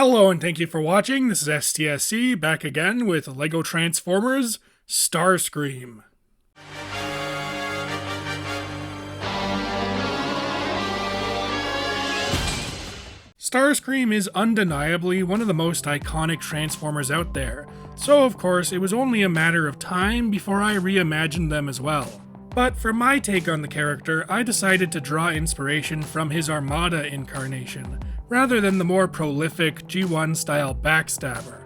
Hello and thank you for watching. This is STSC back again with LEGO Transformers Starscream. Starscream is undeniably one of the most iconic Transformers out there, so of course it was only a matter of time before I reimagined them as well. But for my take on the character, I decided to draw inspiration from his Armada incarnation, rather than the more prolific G1-style backstabber.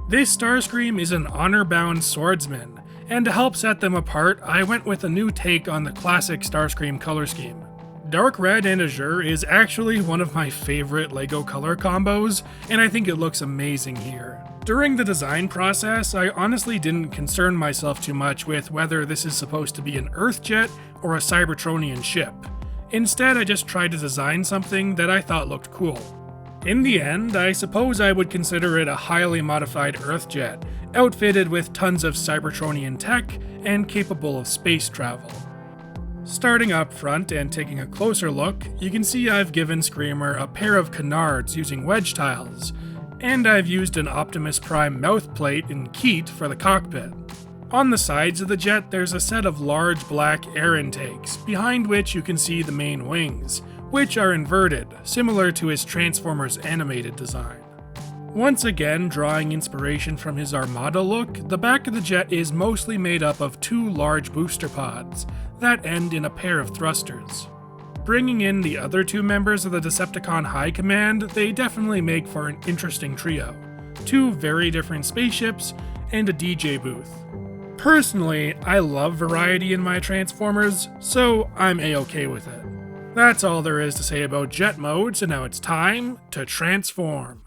This Starscream is an honor-bound swordsman, and to help set them apart, I went with a new take on the classic Starscream color scheme. Dark red and azure is actually one of my favorite LEGO color combos, and I think it looks amazing here. During the design process, I honestly didn't concern myself too much with whether this is supposed to be an Earthjet or a Cybertronian ship. Instead, I just tried to design something that I thought looked cool. In the end, I suppose I would consider it a highly modified Earthjet, outfitted with tons of Cybertronian tech and capable of space travel. Starting up front and taking a closer look, you can see I've given Screamer a pair of canards using wedge tiles, and I've used an Optimus Prime mouthplate in Keat for the cockpit. On the sides of the jet, there's a set of large black air intakes, behind which you can see the main wings, which are inverted, similar to his Transformers animated design. Once again, drawing inspiration from his Armada look, the back of the jet is mostly made up of two large booster pods that end in a pair of thrusters. Bringing in the other two members of the Decepticon High Command, they definitely make for an interesting trio. Two very different spaceships and a DJ booth. Personally, I love variety in my Transformers, so I'm a-okay with it. That's all there is to say about jet mode, so now it's time to transform.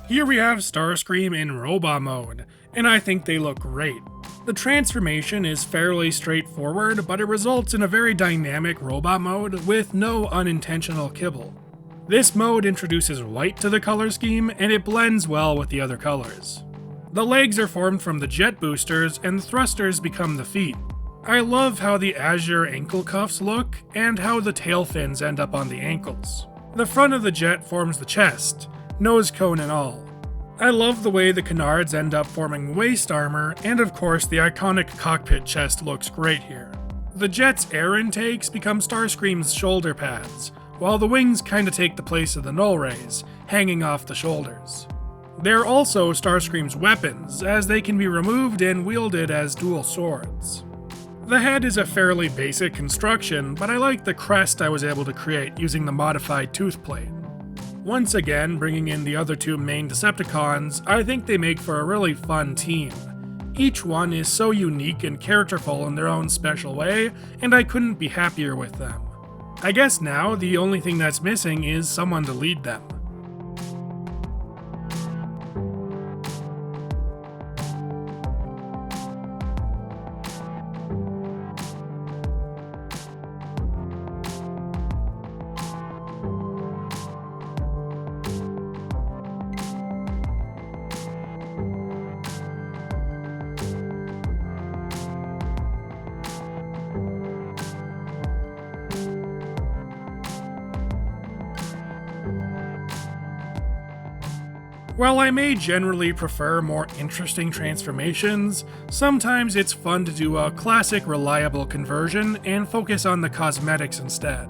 Here we have Starscream in robot mode, and I think they look great. The transformation is fairly straightforward, but it results in a very dynamic robot mode with no unintentional kibble. This mode introduces white to the color scheme, and it blends well with the other colors. The legs are formed from the jet boosters, and the thrusters become the feet. I love how the azure ankle cuffs look, and how the tail fins end up on the ankles. The front of the jet forms the chest, nose cone and all. I love the way the canards end up forming waist armor, and of course the iconic cockpit chest looks great here. The jet's air intakes become Starscream's shoulder pads, while the wings kinda take the place of the null rays, hanging off the shoulders. They're also Starscream's weapons, as they can be removed and wielded as dual swords. The head is a fairly basic construction, but I like the crest I was able to create using the modified tooth plate. Once again, bringing in the other two main Decepticons, I think they make for a really fun team. Each one is so unique and characterful in their own special way, and I couldn't be happier with them. I guess now the only thing that's missing is someone to lead them. While I may generally prefer more interesting transformations, sometimes it's fun to do a classic reliable conversion and focus on the cosmetics instead.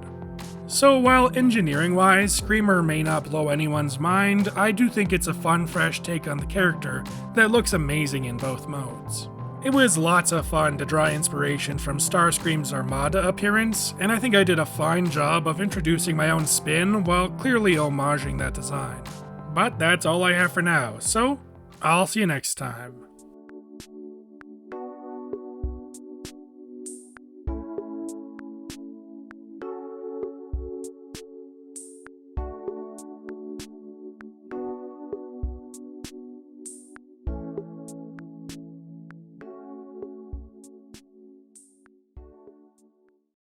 So while engineering-wise, Screamer may not blow anyone's mind, I do think it's a fun, fresh take on the character that looks amazing in both modes. It was lots of fun to draw inspiration from Starscream's Armada appearance, and I think I did a fine job of introducing my own spin while clearly homaging that design. But that's all I have for now, so I'll see you next time.